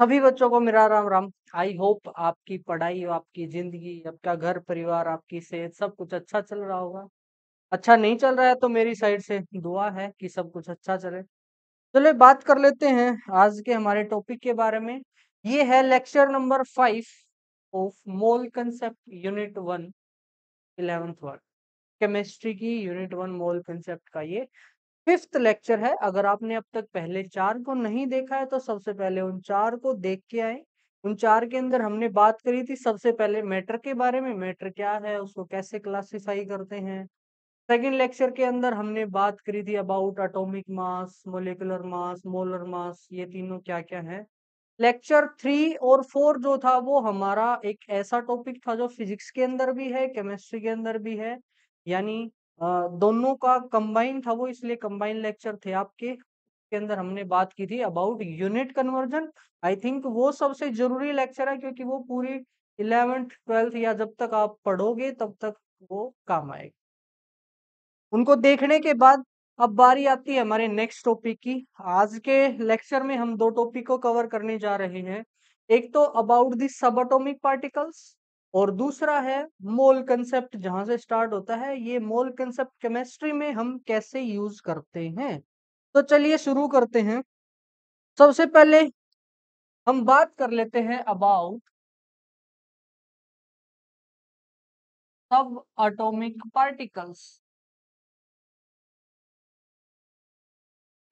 सभी बच्चों को मेरा राम राम। आई होप आपकी पढ़ाई, आपकी जिंदगी, आपका घर परिवार, आपकी सेहत सब कुछ अच्छा चल रहा होगा। अच्छा नहीं चल रहा है तो मेरी साइड से दुआ है कि सब कुछ अच्छा चले। चलिए बात कर लेते हैं आज के हमारे टॉपिक के बारे में। ये है lecture number 5 of mole concept unit 1, 11th word. Chemistry की यूनिट 1 मोल कंसेप्ट का ये 5th लेक्चर है। अगर आपने अब तक पहले 4 को नहीं देखा है तो सबसे पहले उन 4 को देख के आए। उन 4 के अंदर हमने बात करी थी सबसे पहले मैटर के बारे में, मैटर क्या है, उसको कैसे क्लासिफाई करते हैं। सेकंड लेक्चर के अंदर हमने बात करी थी about atomic mass, molecular mass, molar mass, ये तीनों क्या क्या है। लेक्चर 3 और 4 जो था वो हमारा एक ऐसा टॉपिक था जो फिजिक्स के अंदर भी है, केमिस्ट्री के अंदर भी है, यानी दोनों का कंबाइन था वो, इसलिए कंबाइन लेक्चर थे आपके। के अंदर हमने बात की थी about unit conversion. I think वो सबसे जरूरी लेक्चर है क्योंकि वो पूरी 11th 12th या जब तक आप पढ़ोगे तब तक वो काम आएगा। उनको देखने के बाद अब बारी आती है हमारे नेक्स्ट टॉपिक की। आज के लेक्चर में हम दो टॉपिक को कवर करने जा रहे हैं। एक तो about the sub atomic particles और दूसरा है मोल कंसेप्ट, जहां से स्टार्ट होता है ये मोल कंसेप्ट केमिस्ट्री में हम कैसे यूज करते हैं। तो चलिए शुरू करते हैं। सबसे पहले हम बात कर लेते हैं अबाउट सब एटॉमिक पार्टिकल्स।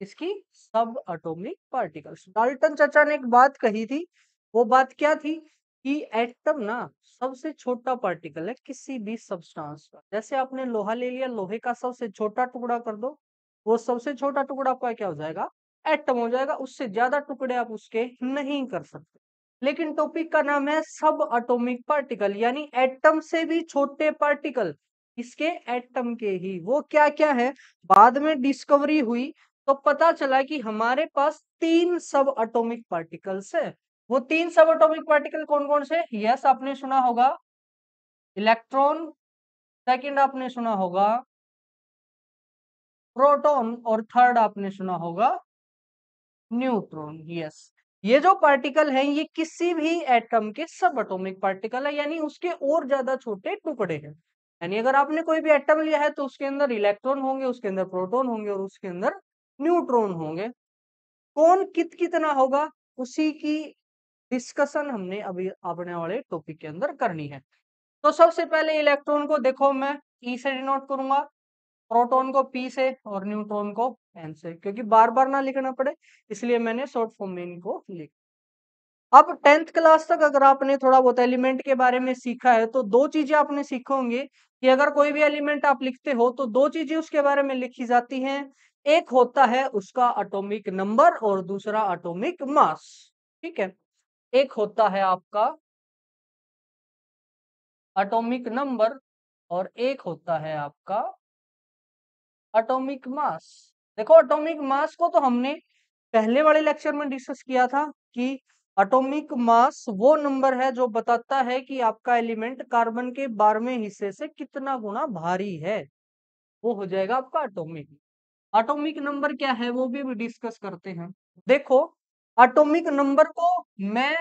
इसकी सब एटॉमिक पार्टिकल्स। डाल्टन चाचा ने एक बात कही थी, वो बात क्या थी कि एटम ना सबसे छोटा पार्टिकल है किसी भी सब्सटेंस का। जैसे आपने लोहा ले लिया, लोहे का सबसे छोटा टुकड़ा कर दो, वो सबसे छोटा टुकड़ा आपका क्या हो जाएगा, एटम हो जाएगा। उससे ज्यादा टुकड़े आप उसके नहीं कर सकते। लेकिन टॉपिक का नाम है सब एटॉमिक पार्टिकल, यानी एटम से भी छोटे पार्टिकल। इसके एटम के ही वो क्या क्या है, बाद में डिस्कवरी हुई तो पता चला कि हमारे पास 3 सब एटॉमिक पार्टिकल्स है। वो 3 सब एटॉमिक पार्टिकल कौन कौन से, यस आपने सुना होगा इलेक्ट्रॉन, सेकंड आपने सुना होगा प्रोटॉन और थर्ड आपने सुना होगा न्यूट्रॉन। यस, ये जो पार्टिकल है ये किसी भी एटम के सब एटॉमिक पार्टिकल है, यानी उसके और ज्यादा छोटे टुकड़े हैं। यानी अगर आपने कोई भी एटम लिया है तो उसके अंदर इलेक्ट्रॉन होंगे, उसके अंदर प्रोटॉन होंगे और उसके अंदर न्यूट्रॉन होंगे। कौन कितना होगा उसी की डिस्कशन हमने अभी अपने वाले टॉपिक के अंदर करनी है। तो सबसे पहले इलेक्ट्रॉन को देखो मैं ई से डिनोट करूंगा, प्रोटॉन को पी से और न्यूट्रॉन को एन से, क्योंकि बार बार ना लिखना पड़े इसलिए मैंने शॉर्ट फॉर्म में इनको लिख। अब 10th क्लास तक अगर आपने थोड़ा बहुत एलिमेंट के बारे में सीखा है तो दो चीजें आपने सीखोगे कि अगर कोई भी एलिमेंट आप लिखते हो तो दो चीजें उसके बारे में लिखी जाती हैं। एक होता है उसका एटॉमिक नंबर और दूसरा एटॉमिक मास। ठीक है, एक होता है आपका एटॉमिक नंबर और एक होता है आपका एटॉमिक मास। देखो एटॉमिक मास को तो हमने पहले वाले लेक्चर में डिस्कस किया था कि एटॉमिक मास वो नंबर है जो बताता है कि आपका एलिमेंट कार्बन के 12वें हिस्से से कितना गुना भारी है, वो हो जाएगा आपका एटॉमिक। एटॉमिक नंबर क्या है वो भी डिस्कस करते हैं। देखो एटॉमिक नंबर को मैं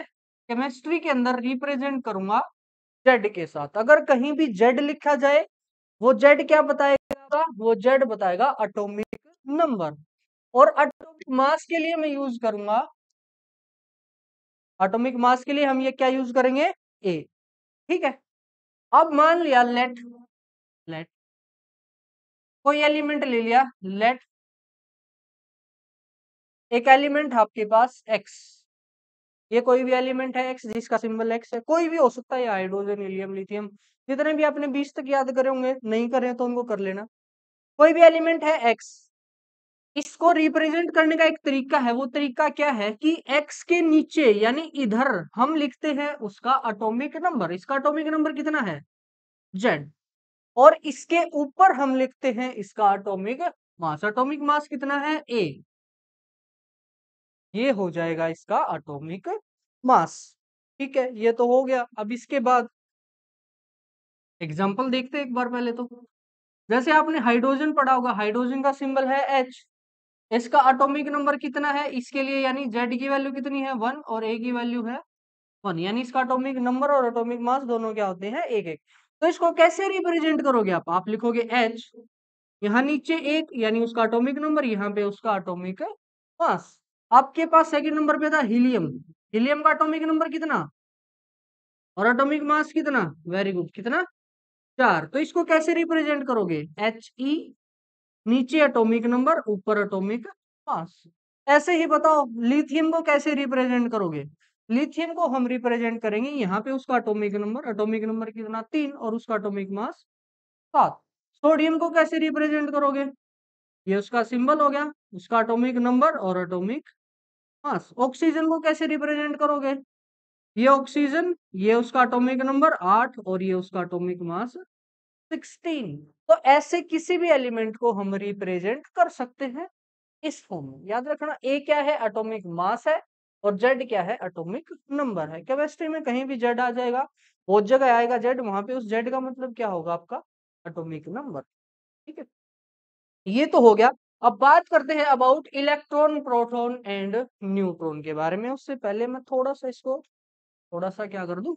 केमिस्ट्री के अंदर रिप्रेजेंट करूंगा जेड के साथ। अगर कहीं भी जेड लिखा जाए वो जेड क्या बताएगा, वो जेड बताएगा एटॉमिक नंबर। और एटॉमिक मास के लिए मैं यूज करूंगा, एटॉमिक मास के लिए हम ये क्या यूज करेंगे, ए। ठीक है, अब मान लिया लेट लेट कोई एलिमेंट ले लिया, लेट एक एलिमेंट आपके पास एक्स, ये कोई भी एलिमेंट है एक्स जिसका सिंबल एक्स है, कोई भी हो सकता है, हाइड्रोजन हीलियम लिथियम, जितने भी आपने 20 तक याद करे होंगे, नहीं करे तो उनको कर लेना। कोई भी एलिमेंट है एक्स, इसको रिप्रेजेंट करने का एक तरीका है। वो तरीका क्या है कि एक्स के नीचे यानी इधर हम लिखते हैं उसका एटॉमिक नंबर। इसका एटॉमिक नंबर कितना है, जेड। और इसके ऊपर हम लिखते हैं इसका एटॉमिक मास। एटॉमिक मास कितना है, ए। ये हो जाएगा इसका एटॉमिक मास। ठीक है, ये तो हो गया। अब इसके बाद एग्जांपल देखते हैं एक बार पहले तो। जैसे आपने हाइड्रोजन पढ़ा होगा, हाइड्रोजन का सिंबल है एच। इसका एटॉमिक नंबर कितना है इसके लिए, यानी जेड की वैल्यू कितनी है 1 और ए की वैल्यू है 1, यानी इसका एटॉमिक नंबर और एटॉमिक मास दोनों क्या होते हैं एक एक। तो इसको कैसे रिप्रेजेंट करोगे आप लिखोगे एच, यहाँ नीचे एक, यानी उसका एटॉमिक नंबर, यहाँ पे उसका एटॉमिक मास। आपके पास सेकंड नंबर पे था हीलियम, हीलियम का एटॉमिक नंबर कितना और एटॉमिक मास कितना, वेरी गुड, कितना 4। तो इसको कैसे रिप्रेजेंट करोगे, एच ई, नीचे एटॉमिक नंबर ऊपर एटॉमिक मास। ऐसे ही बताओ लिथियम को कैसे रिप्रेजेंट करोगे, लिथियम को हम रिप्रेजेंट करेंगे, यहाँ पे उसका एटॉमिक नंबर कितना 3 और उसका एटॉमिक मास 7। सोडियम को कैसे रिप्रेजेंट करोगे, ये उसका सिंबल हो गया, उसका एटॉमिक नंबर और एटॉमिक मास। ऑक्सीजन को कैसे रिप्रेजेंट करोगे, ये ऑक्सीजन, ये उसका एटॉमिक नंबर 8 और ये उसका एटॉमिक मास 16। तो ऐसे किसी भी एलिमेंट को हम रिप्रेजेंट कर सकते हैं इस फॉर्म में। याद रखना ए क्या है, एटॉमिक मास है, और जेड क्या है, एटॉमिक नंबर है। केमिस्ट्री में कहीं भी जेड आ जाएगा, बहुत जगह आएगा जेड, वहां पे उस जेड का मतलब क्या होगा, आपका एटॉमिक नंबर। ठीक है, ये तो हो गया। अब बात करते हैं about electron, proton and neutron के बारे में। उससे पहले मैं थोड़ा सा इसको, थोड़ा सा क्या कर दूं,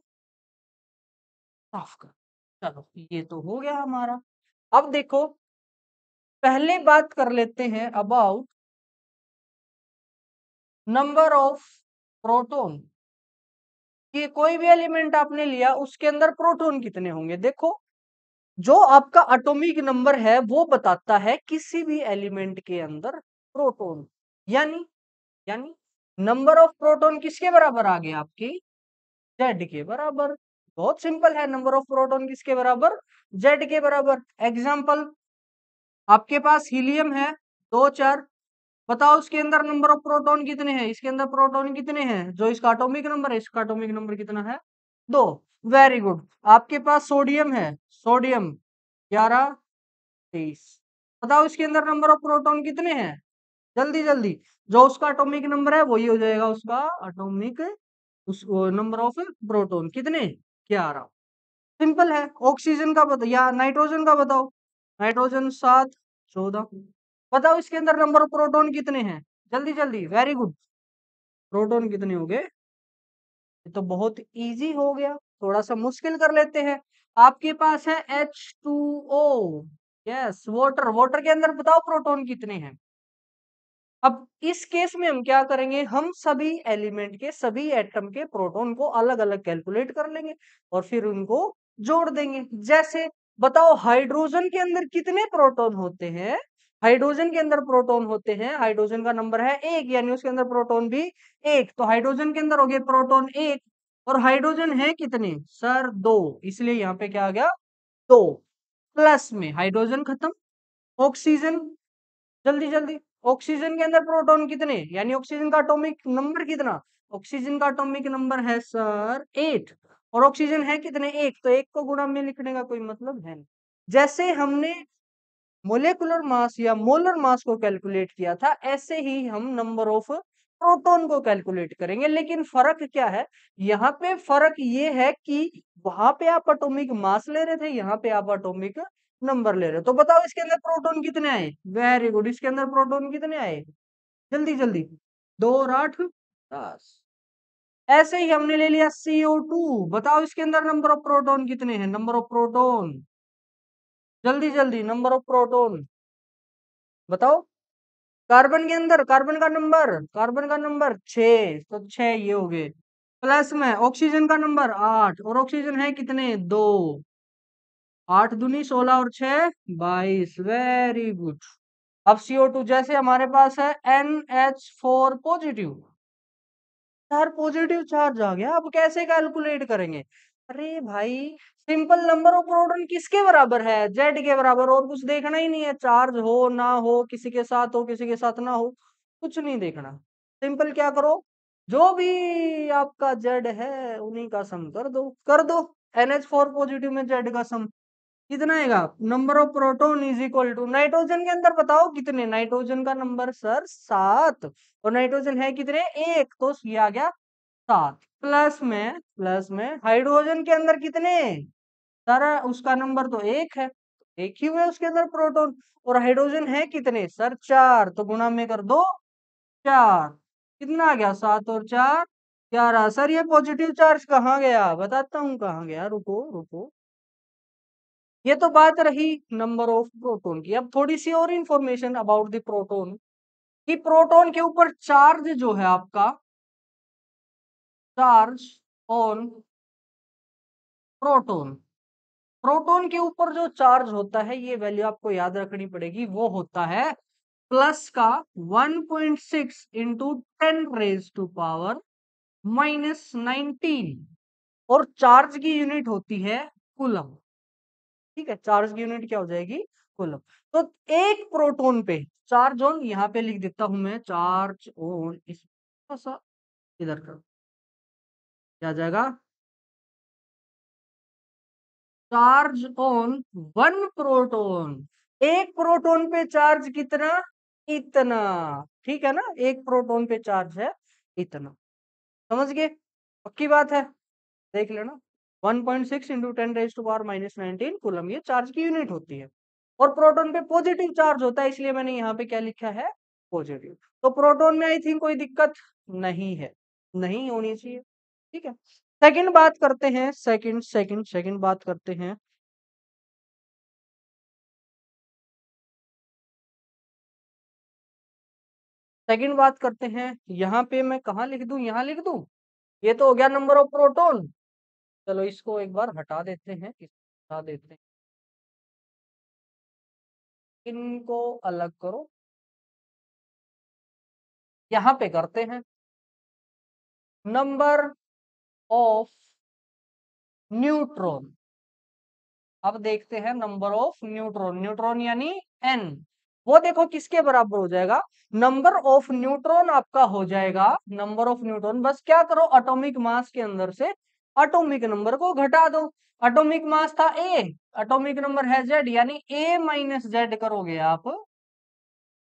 साफ कर। चलो ये तो हो गया हमारा। अब देखो, पहले बात कर लेते हैं अबाउट नंबर ऑफ प्रोटॉन, कि कोई भी एलिमेंट आपने लिया उसके अंदर प्रोटॉन कितने होंगे। देखो, जो आपका एटॉमिक नंबर है वो बताता है किसी भी एलिमेंट के अंदर प्रोटॉन, यानी यानी नंबर ऑफ प्रोटॉन किसके बराबर आ गए आपकी, जेड के बराबर। बहुत सिंपल है, नंबर ऑफ प्रोटॉन किसके बराबर, जेड के बराबर। एग्जांपल, आपके पास हीलियम है 2 4, बताओ उसके अंदर नंबर ऑफ प्रोटॉन कितने हैं, इसके अंदर प्रोटॉन कितने हैं, जो इसका एटॉमिक नंबर है, इसका एटॉमिक नंबर कितना है 2। Very good. आपके पास सोडियम है, सोडियम 11 23, बताओ इसके अंदर नंबर ऑफ प्रोटॉन कितने हैं, जल्दी जल्दी। जो उसका एटॉमिक नंबर है वही हो जाएगा उसका एटॉमिक, उस नंबर ऑफ प्रोटॉन कितने, 11। सिंपल है। ऑक्सीजन का बताओ या नाइट्रोजन का बताओ, नाइट्रोजन 7 14, बताओ इसके अंदर नंबर ऑफ प्रोटॉन कितने हैं, जल्दी जल्दी, वेरी गुड। प्रोटॉन कितने हो गए, ये तो बहुत इजी हो गया। थोड़ा सा मुश्किल कर लेते हैं। आपके पास है H2O, यस वाटर, वाटर के अंदर बताओ प्रोटॉन कितने हैं। अब इस केस में हम क्या करेंगे, हम सभी एलिमेंट के, सभी एटम के प्रोटॉन को अलग अलग कैलकुलेट कर लेंगे और फिर उनको जोड़ देंगे। जैसे बताओ हाइड्रोजन के अंदर कितने प्रोटॉन होते हैं, हाइड्रोजन के अंदर प्रोटॉन होते हैं, हाइड्रोजन का नंबर है 1, यानी उसके अंदर प्रोटॉन भी 1। तो हाइड्रोजन के अंदर हो गए प्रोटॉन 1, और हाइड्रोजन है कितने सर 2, इसलिए यहाँ पे क्या आ गया 2। प्लस में हाइड्रोजन खत्म, ऑक्सीजन, जल्दी जल्दी, ऑक्सीजन के अंदर प्रोटॉन कितने, यानी ऑक्सीजन का एटॉमिक नंबर कितना, ऑक्सीजन का एटॉमिक नंबर है सर 8, और ऑक्सीजन है कितने 1, तो 1 को गुणा में लिखने का कोई मतलब है नहीं। जैसे हमने मोलेकुलर मास या मोलर मास को कैलकुलेट किया था, ऐसे ही हम नंबर ऑफ प्रोटॉन को कैलकुलेट करेंगे। लेकिन फर्क क्या है, यहाँ पे फर्क ये है कि वहां पे आप एटॉमिक मास ले रहे थे, यहाँ पे आप एटॉमिक नंबर ले रहे हो। तो बताओ इसके अंदर प्रोटॉन कितने आए, वेरी गुड, इसके अंदर प्रोटॉन कितने आए, जल्दी जल्दी, 2 और 8 10। ऐसे ही हमने ले लिया CO2, बताओ इसके अंदर नंबर ऑफ प्रोटॉन कितने हैं, नंबर ऑफ प्रोटॉन, जल्दी जल्दी, नंबर ऑफ प्रोटॉन बताओ। कार्बन के अंदर, कार्बन का नंबर 6, तो 6 ये हो गए। प्लस में ऑक्सीजन का नंबर 8, और ऑक्सीजन है कितने 2, 8 दूनी 16 और 6 22, वेरी गुड। अब CO2, जैसे हमारे पास है NH4 पॉजिटिव, यार पॉजिटिव चार्ज आ गया, अब कैसे कैलकुलेट करेंगे। अरे भाई, सिंपल नंबर ऑफ प्रोटॉन किसके बराबर है, जेड के बराबर, और कुछ देखना ही नहीं है, चार्ज हो ना हो, किसी के साथ हो किसी के साथ ना हो, कुछ नहीं देखना। सिंपल क्या करो, जो भी आपका जेड है उन्हीं का सम कर दो, कर दो। NH4 पॉजिटिव में जेड का सम कितना आएगा, number of proton is equal to, nitrogen के अंदर बताओ कितने, नाइट्रोजन का नंबर सर 7, और नाइट्रोजन है कितने 1, तो ये आ गया 7। प्लस में हाइड्रोजन के अंदर कितने, सर उसका नंबर तो 1 है, एक ही हुए उसके अंदर प्रोटॉन। और हाइड्रोजन है कितने सर 4, तो गुणा में कर दो 4। कितना आ गया 7 और 4 11। सर ये पॉजिटिव चार्ज कहाँ गया, बताता हूँ कहाँ गया, रुको रुको। ये तो बात रही नंबर ऑफ प्रोटॉन की। अब थोड़ी सी और इंफॉर्मेशन अबाउट द प्रोटॉन, कि प्रोटॉन के ऊपर चार्ज जो है आपका, चार्ज ऑन प्रोटॉन, प्रोटॉन के ऊपर जो चार्ज होता है, ये वैल्यू आपको याद रखनी पड़ेगी, वो होता है प्लस का 1.6 इंटू 10 रेज टू पावर -19। और चार्ज की यूनिट होती है कूलम। ठीक है, चार्ज की यूनिट क्या हो जाएगी, कूलम। तो एक प्रोटॉन पे चार्ज ऑन, यहाँ पे लिख देता हूं मैं, चार्ज ऑन इस सा इधर कर, क्या आ जाएगा, चार्ज ऑन वन प्रोटॉन। एक प्रोटॉन पे चार्ज कितना, इतना। ठीक है ना, एक प्रोटॉन पे चार्ज है इतना। समझ गए, पक्की बात है, देख लेना। 1.6 into 10 raise to power -19 coulomb, ये चार्ज की यूनिट होती है। और प्रोटॉन पे पॉजिटिव चार्ज होता है, इसलिए मैंने यहाँ पे क्या लिखा है, पॉजिटिव। तो प्रोटॉन में आई थिंक कोई दिक्कत नहीं है, नहीं होनी चाहिए। ठीक है, सेकंड बात करते हैं, सेकंड बात करते हैं। सेकंड बात करते हैं, यहाँ पे मैं कहाँ लिख दूं, यहाँ लिख दूं। ये तो हो गया नंबर ऑफ प्रोटॉन। चलो इसको एक बार हटा देते हैं, हटा देते हैं, इनको अलग करो, यहाँ पे करते हैं नंबर ऑफ न्यूट्रॉन। अब देखते हैं नंबर ऑफ न्यूट्रॉन, न्यूट्रॉन यानी एन। वो देखो किसके बराबर हो जाएगा, नंबर ऑफ न्यूट्रॉन आपका हो जाएगा, नंबर ऑफ न्यूट्रॉन, बस क्या करो, एटॉमिक मास के अंदर से एटॉमिक नंबर को घटा दो। एटॉमिक मास था ए, एटॉमिक नंबर है जेड, यानी ए माइनस जेड करोगे आप,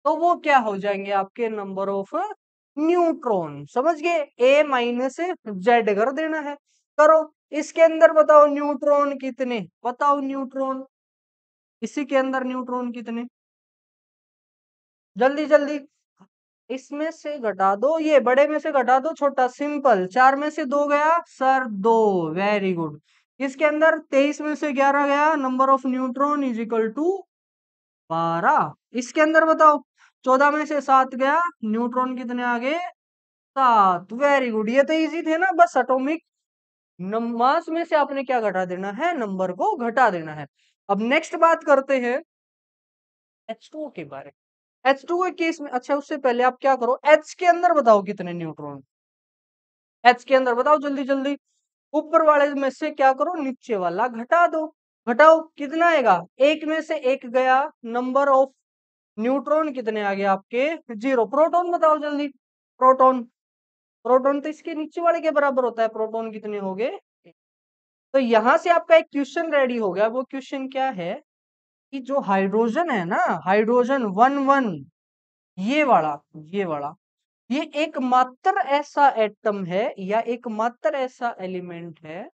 तो वो क्या हो जाएंगे आपके नंबर ऑफ न्यूट्रॉन। समझ गए, ए माइनस जेड कर देना है। करो, इसके अंदर बताओ न्यूट्रॉन कितने, बताओ न्यूट्रॉन, इसी के अंदर न्यूट्रॉन कितने, जल्दी जल्दी। इसमें से घटा दो, ये बड़े में से घटा दो छोटा, सिंपल, 4 में से 2 गया सर 2, वेरी गुड। इसके अंदर 23 में से 11 गया, number of neutron is equal to 12। इसके अंदर बताओ 14 में से 7 गया, न्यूट्रॉन कितने आ गए, 7, वेरी गुड। ये तो इजी थे ना, बस एटॉमिक मास में से आपने क्या घटा देना है, नंबर को घटा देना है। अब नेक्स्ट बात करते हैं H2O के बारे में। H2O केस में, अच्छा उससे पहले आप क्या करो, H के अंदर बताओ कितने न्यूट्रॉन, H के अंदर बताओ जल्दी जल्दी। ऊपर वाले में से क्या करो, नीचे वाला घटा दो। घटाओ, कितना आएगा, एक में से एक गया, नंबर ऑफ न्यूट्रॉन कितने आ गए आपके, 0। प्रोटॉन बताओ जल्दी, प्रोटॉन, प्रोटॉन तो इसके नीचे वाले के बराबर होता है, प्रोटॉन कितने हो गए। तो यहां से आपका एक क्वेश्चन रेडी हो गया, वो क्वेश्चन क्या है, कि जो हाइड्रोजन है ना, हाइड्रोजन 1 1, ये वाला, ये वाला, ये एकमात्र ऐसा एटम है या एकमात्र ऐसा एलिमेंट है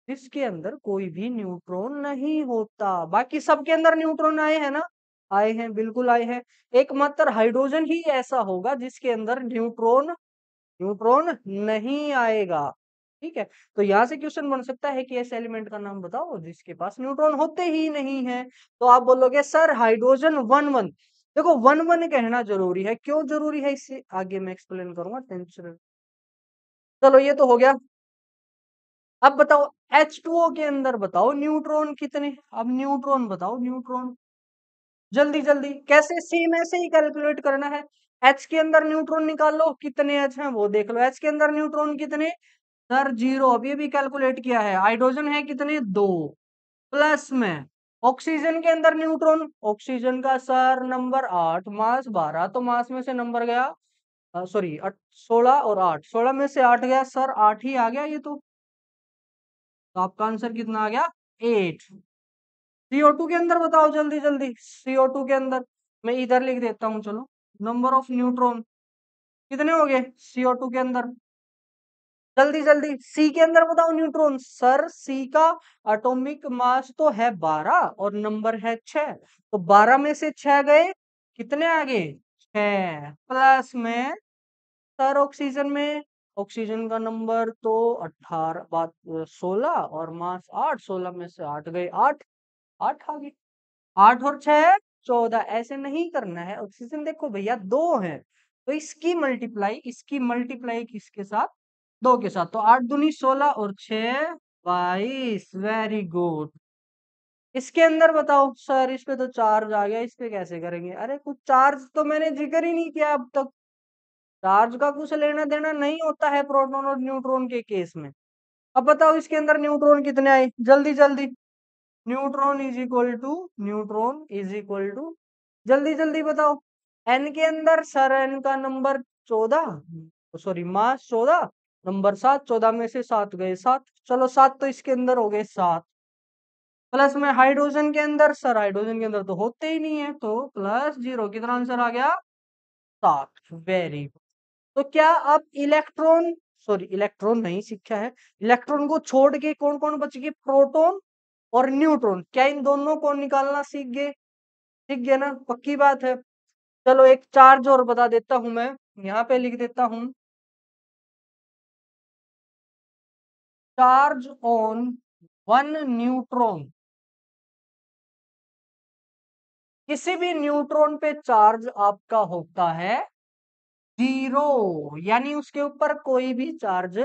जिसके अंदर कोई भी न्यूट्रॉन नहीं होता। बाकी सबके अंदर न्यूट्रॉन आए हैं ना, आए हैं, बिल्कुल आए हैं। एकमात्र हाइड्रोजन ही ऐसा होगा जिसके अंदर न्यूट्रॉन, न्यूट्रॉन नहीं आएगा। ठीक है, तो यहां से क्वेश्चन बन सकता है कि ऐसे एलिमेंट का नाम बताओ जिसके पास न्यूट्रॉन होते ही नहीं है। तो आप बोलोगे सर हाइड्रोजन 1 1। देखो 1 1 कहना जरूरी है, क्यों जरूरी है इससे आगे मैं एक्सप्लेन करूंगा, टेंशन। चलो ये तो हो गया। अब बताओ H2O के अंदर बताओ न्यूट्रॉन कितने, अब न्यूट्रॉन बताओ, न्यूट्रॉन जल्दी जल्दी, कैसे, सेम ऐसे ही कैलकुलेट करना है। H के अंदर न्यूट्रॉन निकाल लो, कितने H हैं वो देख लो, H के अंदर न्यूट्रॉन कितने, सर 0। अभी भी कैलकुलेट किया है, हाइड्रोजन है कितने, 2, प्लस में ऑक्सीजन के अंदर न्यूट्रॉन, ऑक्सीजन का सर नंबर 8, मास 12, तो मास में से नंबर गया, सॉरी 16 और 8, 16 में से 8 गया सर, 8 ही आ गया ये तो आपका आंसर कितना आ गया, 8। CO2 के अंदर बताओ जल्दी जल्दी, CO2 के अंदर, मैं इधर लिख देता हूँ, चलो, नंबर ऑफ न्यूट्रॉन कितने हो गए CO2 के अंदर, जल्दी जल्दी, सी के अंदर बताओ न्यूट्रॉन। सर सी का एटॉमिक मास तो है 12 और नंबर है 6, तो 12 में से 6 गए, कितने आ गए? 6 प्लस में सर ऑक्सीजन में, ऑक्सीजन का नंबर तो 18 बात 16 और मास 8, 16 में से 8 गए 8, 8 आ गए। 8 और 6 14, ऐसे नहीं करना है। ऑक्सीजन देखो भैया 2 है, तो इसकी मल्टीप्लाई किसके साथ? 2 के साथ, तो 8 दूनी 16 और 6 22। Very good. इसके अंदर बताओ सर, इस पे तो चार्ज आ गया, इस पे कैसे करेंगे? अरे कुछ चार्ज तो मैंने जिक्र ही नहीं किया अब तक। चार्ज का कुछ लेना देना नहीं होता है प्रोटॉन और न्यूट्रॉन के केस में। अब बताओ इसके अंदर न्यूट्रॉन कितने आए, जल्दी जल्दी। न्यूट्रॉन इज इक्वल टू, जल्दी जल्दी बताओ। एन के अंदर सर एन का नंबर 14, सॉरी मास 14, नंबर 7, 14 में से 7 गए 7, चलो 7 तो इसके अंदर हो गए 7। प्लस में हाइड्रोजन के अंदर, सर हाइड्रोजन के अंदर तो होते ही नहीं है, तो प्लस 0, कितना आंसर आ गया? 7। Very good. तो क्या आप इलेक्ट्रॉन, सॉरी इलेक्ट्रॉन नहीं सीखा है, इलेक्ट्रॉन को छोड़ के कौन कौन बच गए? प्रोटॉन और न्यूट्रॉन। क्या इन दोनों को निकालना सीख गए? सीख गए ना, पक्की बात है। चलो एक चार्ज और बता देता हूं मैं, यहाँ पे लिख देता हूं, चार्ज ऑन 1 न्यूट्रॉन। किसी भी न्यूट्रॉन पे चार्ज आपका होता है 0, यानी उसके ऊपर कोई भी चार्ज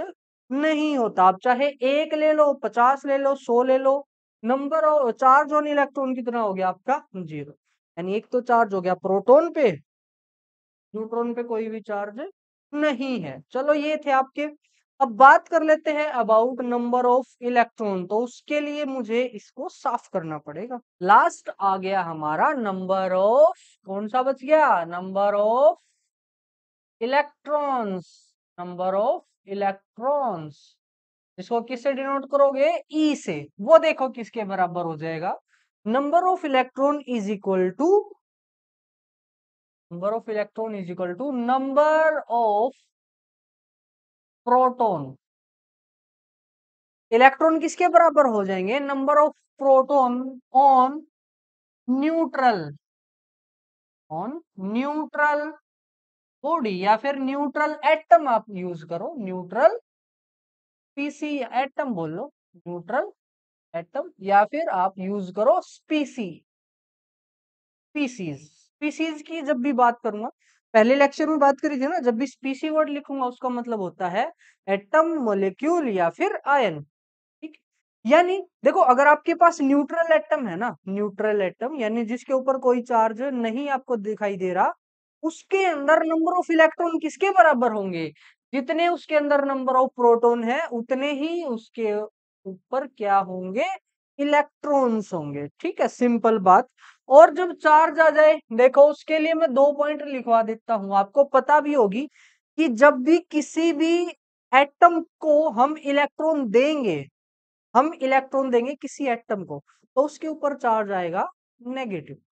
नहीं होता। आप चाहे 1 ले लो, 50 ले लो, 100 ले लो, number of charge on electron कितना हो गया आपका? 0। यानी एक तो चार्ज हो गया प्रोटॉन पे, न्यूट्रॉन पे कोई भी चार्ज नहीं है। चलो ये थे आपके। अब बात कर लेते हैं अबाउट नंबर ऑफ इलेक्ट्रॉन, तो उसके लिए मुझे इसको साफ करना पड़ेगा। लास्ट आ गया हमारा नंबर ऑफ, कौन सा बच गया? Number of electrons. Number of electrons, इसको किससे डिनोट करोगे? ई से। वो देखो किसके बराबर हो जाएगा? Number of electron is equal to, number of electron is equal to number of proton. Electron किसके बराबर हो जाएंगे? Number of proton on neutral, on neutral body, या फिर न्यूट्रल एटम आप यूज करो, न्यूट्रल पीसी एटम बोल लो, न्यूट्रल एटम, या फिर आप यूज करो स्पीसी, स्पीसीज। स्पीसीज की जब भी बात करूंगा, पहले लेक्चर में बात करी थी ना, जब भी स्पीसी वर्ड लिखूंगा उसका मतलब होता है एटम, मोलिक्यूल या फिर आयन। ठीक, यानी देखो अगर आपके पास न्यूट्रल एटम है ना, न्यूट्रल एटम यानी जिसके ऊपर कोई चार्ज नहीं आपको दिखाई दे रहा, उसके अंदर नंबर ऑफ इलेक्ट्रॉन किसके बराबर होंगे? जितने उसके अंदर नंबर ऑफ प्रोटॉन है उतने ही उसके ऊपर क्या होंगे? इलेक्ट्रॉन्स होंगे। ठीक है, सिंपल बात। और जब चार्ज आ जाए, देखो उसके लिए मैं 2 पॉइंट लिखवा देता हूं, आपको पता भी होगी कि जब भी किसी भी एटम को हम इलेक्ट्रॉन देंगे, हम इलेक्ट्रॉन देंगे किसी एटम को, तो उसके ऊपर चार्ज आएगा नेगेटिव।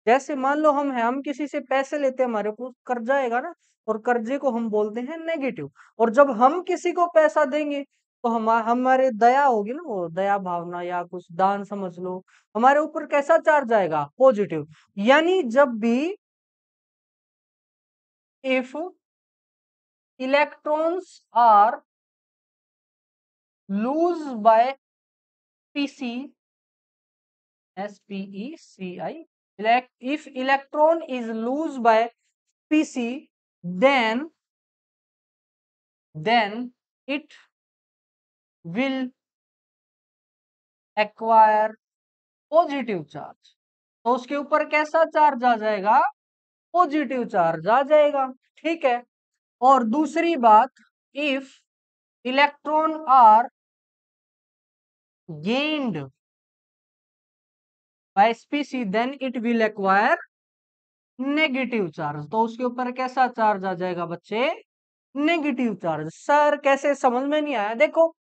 जैसे मान लो हम किसी से पैसे लेते हैं, हमारे ऊपर कर्जा आएगा ना, और कर्जे को हम बोलते हैं नेगेटिव। और जब हम किसी को पैसा देंगे, तो हमारे दया होगी ना, वो दया भावना या कुछ दान समझ लो, हमारे ऊपर कैसा चार्ज आएगा? पॉजिटिव। यानी जब भी if electrons are lose by PC, SPECI, if electron is loose by Pc, then it will acquire positive charge. तो उसके ऊपर कैसा चार्ज आ जाएगा? पॉजिटिव चार्ज आ जाएगा। ठीक है। और दूसरी बात, if electron are gained by species, then it will acquire negative charge. तो उसके ऊपर कैसा चार्ज आ जाएगा बच्चे? Negative charge. सर कैसे, समझ में नहीं आया। देखो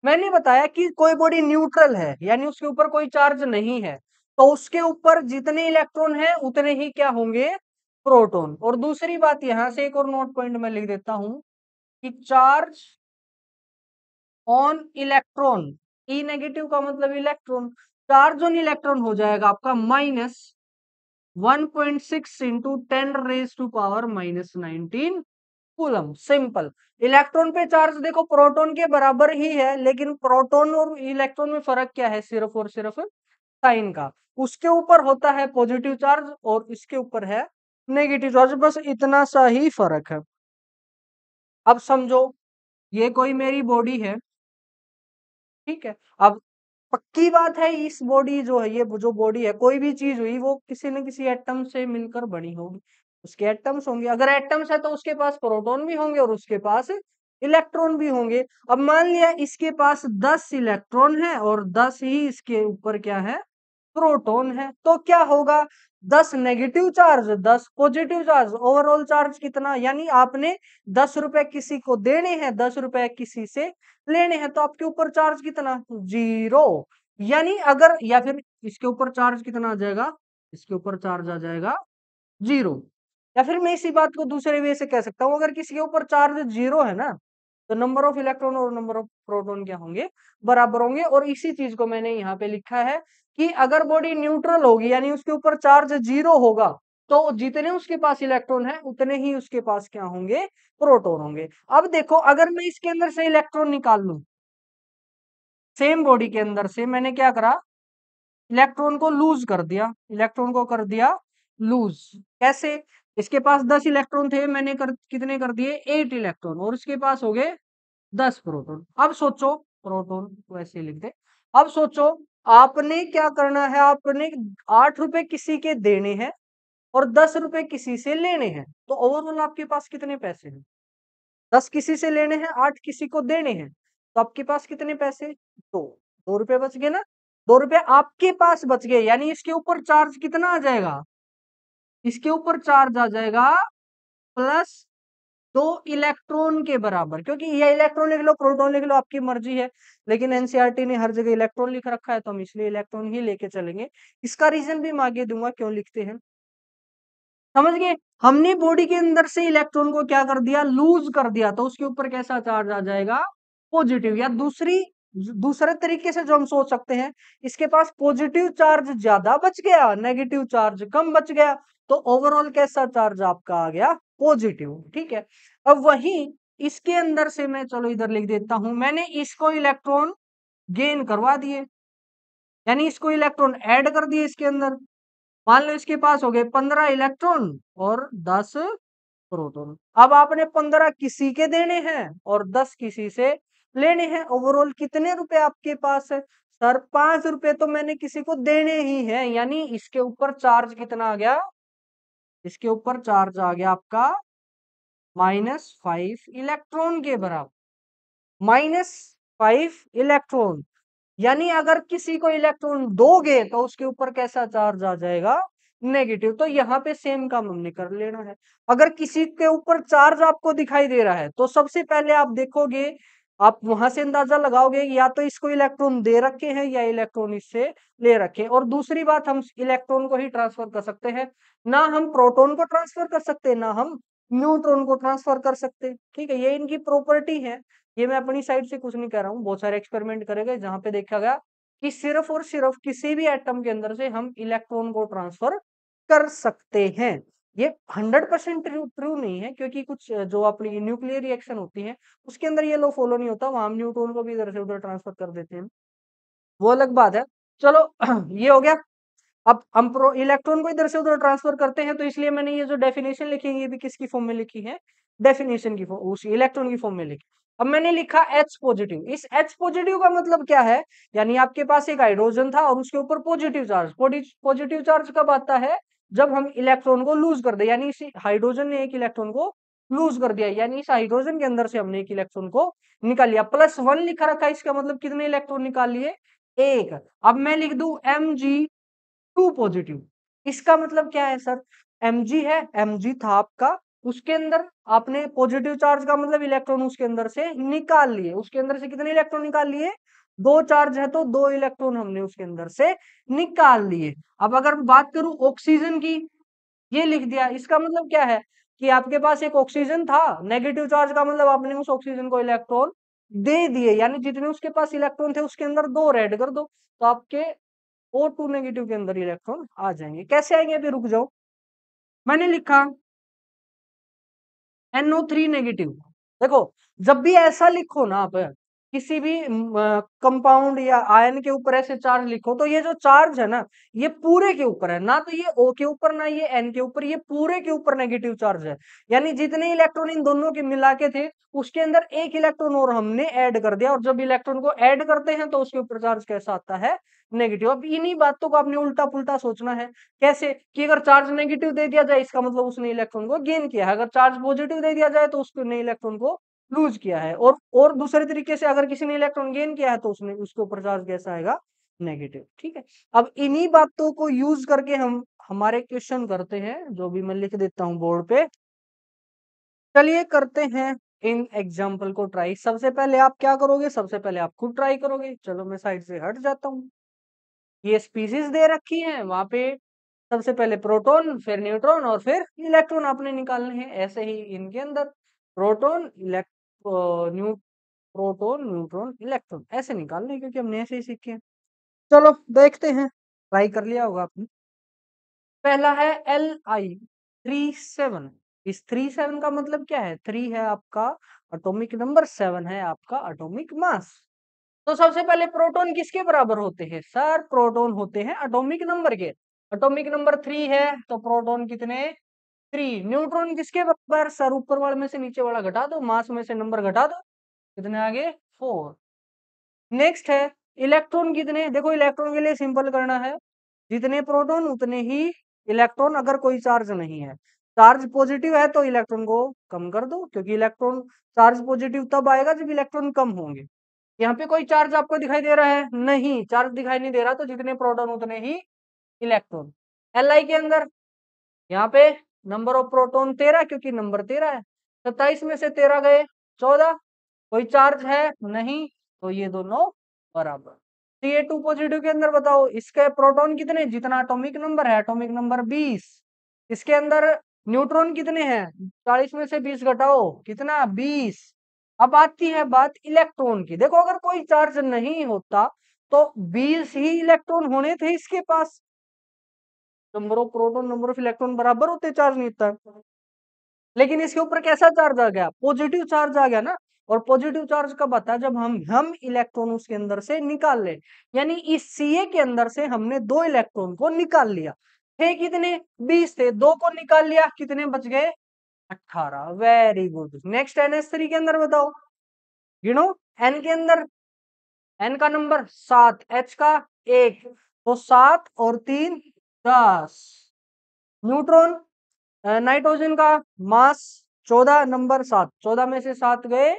मैंने बताया कि कोई बॉडी न्यूट्रल है, यानी उसके ऊपर कोई चार्ज नहीं है, तो उसके ऊपर जितने इलेक्ट्रॉन है उतने ही क्या होंगे? प्रोटॉन। और दूसरी बात, यहां से एक और नोट पॉइंट मैं लिख देता हूं कि charge on electron, E negative का मतलब इलेक्ट्रॉन, चार्ज ऑन इलेक्ट्रॉन हो जाएगा आपका minus 1.6 into 10⁻⁻19 coulomb. Simple. Electron पे चार्ज देखो प्रोटॉन के बराबर ही है, लेकिन प्रोटॉन और इलेक्ट्रॉन में फर्क क्या है, सिर्फ और सिर्फ साइन का। उसके ऊपर होता है पॉजिटिव चार्ज और इसके ऊपर है नेगेटिव चार्ज, बस इतना सा ही फर्क है। अब समझो ये कोई मेरी बॉडी है, ठीक है। अब पक्की बात है इस बॉडी जो है, ये जो बॉडी है, कोई भी चीज हुई वो किसी न किसी एटम से मिलकर बनी होगी, उसके एटम्स होंगे। अगर एटम्स है तो उसके पास प्रोटॉन भी होंगे और उसके पास इलेक्ट्रॉन भी होंगे। अब मान लिया इसके पास 10 इलेक्ट्रॉन है और 10 ही इसके ऊपर क्या है, प्रोटॉन है, तो क्या होगा, 10 negative charge 10 positive charge, overall charge कितना, यानी आपने 10 रुपए किसी को देने हैं, 10 रुपए किसी से लेने हैं, तो आपके ऊपर चार्ज कितना, 0। यानी अगर, या फिर इसके ऊपर चार्ज कितना आ जाएगा, इसके ऊपर चार्ज आ जाएगा 0। या फिर मैं इसी बात को दूसरे वे से कह सकता हूं, अगर किसी के ऊपर चार्ज 0 है ना, तो नंबर ऑफ इलेक्ट्रॉन और नंबर ऑफ प्रोटॉन क्या होंगे, बराबर होंगे। और इसी चीज को मैंने यहाँ पे लिखा है कि अगर बॉडी न्यूट्रल होगी, यानी उसके ऊपर चार्ज 0 होगा, तो जितने उसके पास इलेक्ट्रॉन है उतने ही उसके पास क्या होंगे, प्रोटॉन होंगे। अब देखो अगर मैं इसके अंदर से इलेक्ट्रॉन निकाल लूं, सेम बॉडी के अंदर से मैंने क्या करा, इलेक्ट्रॉन को लूज कर दिया, इलेक्ट्रॉन को कर दिया लूज। कैसे, इसके पास 10 इलेक्ट्रॉन थे, मैंने कितने कर दिए, 8 इलेक्ट्रॉन, और इसके पास हो गए 10 प्रोटॉन। अब सोचो, प्रोटॉन को ऐसे लिख दे। अब सोचो आपने क्या करना है, आपने 8 रुपए किसी के देने हैं और 10 रुपए किसी से लेने हैं, तो ओवरऑल आपके पास कितने पैसे हैं, 10 किसी से लेने हैं, 8 किसी को देने हैं, तो आपके पास कितने पैसे, 2 रुपए बच गए ना, 2 रुपए आपके पास बच गए, यानी इसके ऊपर चार्ज कितना आ जाएगा, इसके ऊपर चार्ज आ जाएगा प्लस 2 इलेक्ट्रॉन के बराबर, क्योंकि ये इलेक्ट्रॉन लिख लो प्रोटॉन लिख लो आपकी मर्जी है, लेकिन एनसीईआरटी ने हर जगह इलेक्ट्रॉन लिख रखा है, तो हम इसलिए इलेक्ट्रॉन ही लेके चलेंगे। इसका रीजन भी मैं आगे दूंगा क्यों लिखते हैं, समझ गए। हमने बॉडी के अंदर से इलेक्ट्रॉन को क्या कर दिया, लूज कर दिया, तो उसके ऊपर कैसा चार्ज आ जाएगा, पॉजिटिव। या दूसरे तरीके से जो हम सोच सकते हैं, इसके पास पॉजिटिव चार्ज ज्यादा बच गया, नेगेटिव चार्ज कम बच गया, तो ओवरऑल कैसा चार्ज आपका आ गया, पॉजिटिव। ठीक है। अब वही इसके अंदर से मैं, चलो इधर लिख देता हूं, मैंने इसको इलेक्ट्रॉन गेन करवा दिए, यानी इसको इलेक्ट्रॉन ऐड कर दिए इसके अंदर। मान लो इसके पास हो गए 15 इलेक्ट्रॉन और 10 प्रोटॉन। अब आपने 15 किसी के देने हैं और 10 किसी से लेने हैं, ओवरऑल कितने रुपए आपके पास है, सर 5 रुपए तो मैंने किसी को देने ही है, यानी इसके ऊपर चार्ज कितना आ गया, इसके ऊपर चार्ज आ गया आपका -5 इलेक्ट्रॉन के बराबर, -5 इलेक्ट्रॉन। यानी अगर किसी को इलेक्ट्रॉन दोगे तो उसके ऊपर कैसा चार्ज आ जाएगा, नेगेटिव। तो यहाँ पे सेम काम हमने कर लेना है। अगर किसी के ऊपर चार्ज आपको दिखाई दे रहा है, तो सबसे पहले आप देखोगे, आप वहां से अंदाजा लगाओगे या तो इसको इलेक्ट्रॉन दे रखे हैं या इलेक्ट्रॉन इससे ले रखे हैं। और दूसरी बात, हम इलेक्ट्रॉन को ही ट्रांसफर कर सकते हैं, ना हम प्रोटॉन को ट्रांसफर कर सकते, ना हम न्यूट्रॉन को ट्रांसफर कर सकते। ठीक है, ये इनकी प्रॉपर्टी है। ये मैं अपनी साइड से कुछ नहीं कह रहा हूँ, बहुत सारे एक्सपेरिमेंट करे गए जहां पे देखा गया कि सिर्फ और सिर्फ किसी भी एटम के अंदर से हम इलेक्ट्रॉन को ट्रांसफर कर सकते हैं। ये 100% ट्रू नहीं है, क्योंकि कुछ जो अपनी न्यूक्लियर रिएक्शन होती है उसके अंदर ये लो फॉलो नहीं होता, वहां हम न्यूट्रॉन को भी इधर से उधर ट्रांसफर कर देते हैं, वो अलग बात है। चलो ये हो गया। अब हम प्रो इलेक्ट्रॉन को इधर से उधर ट्रांसफर करते हैं, तो इसलिए मैंने ये जो डेफिनेशन लिखी है ये भी किसकी फॉर्म में लिखी है, डेफिनेशन की फॉर्म, उस इलेक्ट्रॉन की फॉर्म में लिखी। अब मैंने लिखा H पॉजिटिव। इस H पॉजिटिव का मतलब क्या है, यानी आपके पास एक हाइड्रोजन था और उसके ऊपर पॉजिटिव चार्ज। पॉजिटिव चार्ज कब आता है, जब हम इलेक्ट्रॉन को लूज कर दे, यानी इस हाइड्रोजन ने एक इलेक्ट्रॉन को लूज कर दिया, यानी इस हाइड्रोजन के अंदर से हमने एक इलेक्ट्रॉन को निकाल लिया। +1 लिखा रखा है, इसका मतलब कितने इलेक्ट्रॉन निकाल लिए, एक। अब मैं लिख दू Mg2 पॉजिटिव, इसका मतलब क्या है सर, Mg है, Mg था आपका, उसके अंदर आपने पॉजिटिव चार्ज का मतलब इलेक्ट्रॉन उसके अंदर से निकाल लिए, उसके अंदर से कितने इलेक्ट्रॉन निकाल लिए, 2 चार्ज है तो 2 इलेक्ट्रॉन हमने उसके अंदर से निकाल लिए। अब अगर बात करूं ऑक्सीजन की, ये लिख दिया, इसका मतलब क्या है कि आपके पास एक ऑक्सीजन था, नेगेटिव चार्ज का मतलब आपने उस ऑक्सीजन को इलेक्ट्रॉन दे दिए, यानी जितने उसके पास इलेक्ट्रॉन थे उसके अंदर 2 ऐड कर दो, तो आपके O2 नेगेटिव के अंदर इलेक्ट्रॉन आ जाएंगे। कैसे आएंगे अभी रुक जाओ, मैंने लिखा NO3 नेगेटिव। देखो, जब भी ऐसा लिखो ना आप, किसी भी कंपाउंड या आयन के ऊपर ऐसे चार्ज लिखो, तो ये जो चार्ज है ना, ये पूरे के ऊपर है, ना तो ये O के ऊपर ना ये N के ऊपर, ये पूरे के ऊपर नेगेटिव चार्ज है। यानी जितने इलेक्ट्रॉन इन दोनों के मिला के थे, उसके अंदर एक इलेक्ट्रॉन और हमने ऐड कर दिया, और जब इलेक्ट्रॉन को ऐड करते हैं तो उसके ऊपर चार्ज कैसा आता है, नेगेटिव। अब इन्हीं बातों को आपने उल्टा पुल्टा सोचना है। कैसे कि अगर चार्ज नेगेटिव दे दिया जाए, इसका मतलब उसने इलेक्ट्रॉन को गेन किया है, अगर चार्ज पॉजिटिव दे दिया जाए तो उसने इलेक्ट्रॉन को लूज किया है। और दूसरे तरीके से अगर किसी ने इलेक्ट्रॉन गेन किया है तो उसने उसके ऊपर चार्ज कैसा आएगा, नेगेटिव। ठीक है, अब इन्हीं बातों को यूज करके हम हमारे क्वेश्चन करते हैं, जो भी मैं लिख देता हूँ बोर्ड पे। चलिए करते हैं इन एग्जाम्पल को ट्राई। सबसे पहले आप क्या करोगे, सबसे पहले आप खुद ट्राई करोगे। चलो मैं साइड से हट जाता हूँ। ये स्पीसीज दे रखी है, वहां पे सबसे पहले प्रोटॉन, फिर न्यूट्रॉन और फिर इलेक्ट्रॉन आपने निकालने हैं। ऐसे ही इनके अंदर proton new proton neutron electron ऐसे निकालने हैं, क्योंकि हमने ऐसे ही सीखे हैं। चलो देखते हैं, ट्राई कर लिया होगा आपने। पहला है Li37। इस 37 का मतलब क्या है, 3 है आपका एटॉमिक नंबर, 7 है आपका एटॉमिक मास। तो सबसे पहले प्रोटॉन किसके बराबर होते हैं सर, प्रोटॉन होते हैं एटॉमिक नंबर के। एटॉमिक नंबर 3 है तो प्रोटॉन कितने, 3। न्यूट्रॉन किसके बराबर सर, ऊपर वाले में से नीचे वाला घटा दो, मास में से नंबर घटा दो, कितने आगे, 4। नेक्स्ट है इलेक्ट्रॉन कितने, देखो इलेक्ट्रॉन के लिए सिंपल करना है, जितने प्रोटॉन उतने ही इलेक्ट्रॉन। अगर कोई चार्ज नहीं है, चार्ज पॉजिटिव है तो इलेक्ट्रॉन को कम कर दो, क्योंकि इलेक्ट्रॉन चार्ज पॉजिटिव तब आएगा जब इलेक्ट्रॉन कम होंगे। यहाँ पे कोई चार्ज आपको दिखाई दे रहा है, नहीं चार्ज दिखाई नहीं दे रहा, तो जितने प्रोटॉन उतने ही इलेक्ट्रॉन। Li के अंदर यहाँ पे नंबर ऑफ प्रोटॉन 13, क्योंकि नंबर 13 है। 27 में से 13 गए 14, कोई चार्ज है नहीं, तो ये दोनों बराबर। Ca2 पॉजिटिव के अंदर बताओ, इसके प्रोटॉन कितने, जितना एटॉमिक नंबर है, एटॉमिक नंबर 20। इसके अंदर न्यूट्रॉन कितने हैं, 40 में से 20 घटाओ, कितना, 20। अब आती है बात इलेक्ट्रॉन की। देखो अगर कोई चार्ज नहीं होता तो 20 ही इलेक्ट्रॉन होने थे इसके पास। Number of proton number of electron बराबर होते, चार्ज नहीं था। लेकिन इसके ऊपर कैसा चार्ज आ गया, पॉजिटिव चार्ज आ गया ना। और पॉजिटिव चार्ज कब आता है, जब हम इलेक्ट्रॉन उसके अंदर से निकाल ले। यानी इस Ca के अंदर से हमने 2 इलेक्ट्रॉन को निकाल लिया। थे कितने, 20 थे, 2 को निकाल लिया, कितने बच गए, 18। Very good. नेक्स्ट NH3 के अंदर बताओ, गिनो। N के अंदर, N का नंबर 7, H का 1, तो 7 और 3 10। न्यूट्रॉन, नाइट्रोजन का मास 14, नंबर 7, 14 में से 7 गए,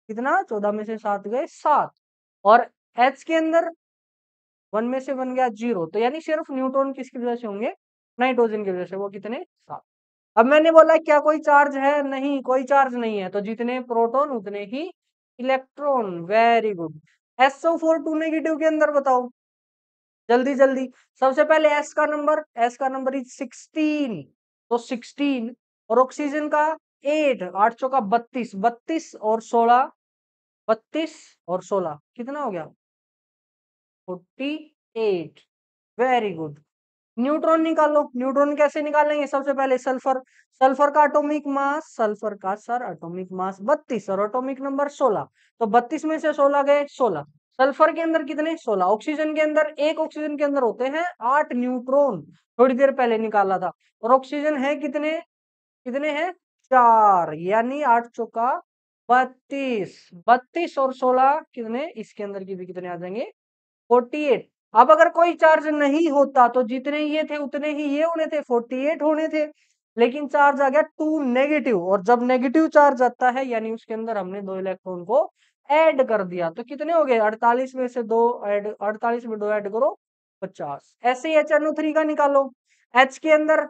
कितना, 14 में से 7 गए 7। और H के अंदर 1 में से 1 गया 0, तो यानी सिर्फ न्यूट्रॉन किसकी वजह से होंगे, नाइट्रोजन की वजह से, वो कितने, 7। अब मैंने बोला क्या कोई चार्ज है, नहीं कोई चार्ज नहीं है, तो जितने प्रोटॉन उतने ही electron. Very good. SO4 2 negative के अंदर बताओ, जल्दी जल्दी। सबसे पहले S का नंबर इज 16, तो 16। और ऑक्सीजन का 8, 8 चौका 32, 32 और 16, 32 और 16 कितना हो गया, 48। Very good. न्यूट्रॉन निकालो, न्यूट्रॉन कैसे निकालेंगे, सबसे पहले सल्फर। सल्फर का एटॉमिक मास, सल्फर का सर एटॉमिक मास 32 और एटॉमिक नंबर 16, तो 32 में से 16 गए 16। सल्फर के अंदर कितने, 16। ऑक्सीजन के अंदर, एक ऑक्सीजन के अंदर होते हैं 8 न्यूट्रॉन, थोड़ी देर पहले निकाला था। और ऑक्सीजन है कितने, कितने हैं, 4, यानी 8 चौका 32, 32 और 16 कितने, इसके अंदर की भी कितने आ जाएंगे, 48। अब अगर कोई चार्ज नहीं होता तो जितने ये थे उतने ही ये होने थे, 48 होने थे। लेकिन चार्ज आ गया 2 नेगेटिव, और जब नेगेटिव चार्ज आता है यानी उसके अंदर हमने 2 इलेक्ट्रॉन को ऐड कर दिया, तो कितने हो गए, 48 में से 2 ऐड, 48 में 2 ऐड करो 50। ऐसे ही HNO3 का निकालो। H के अंदर,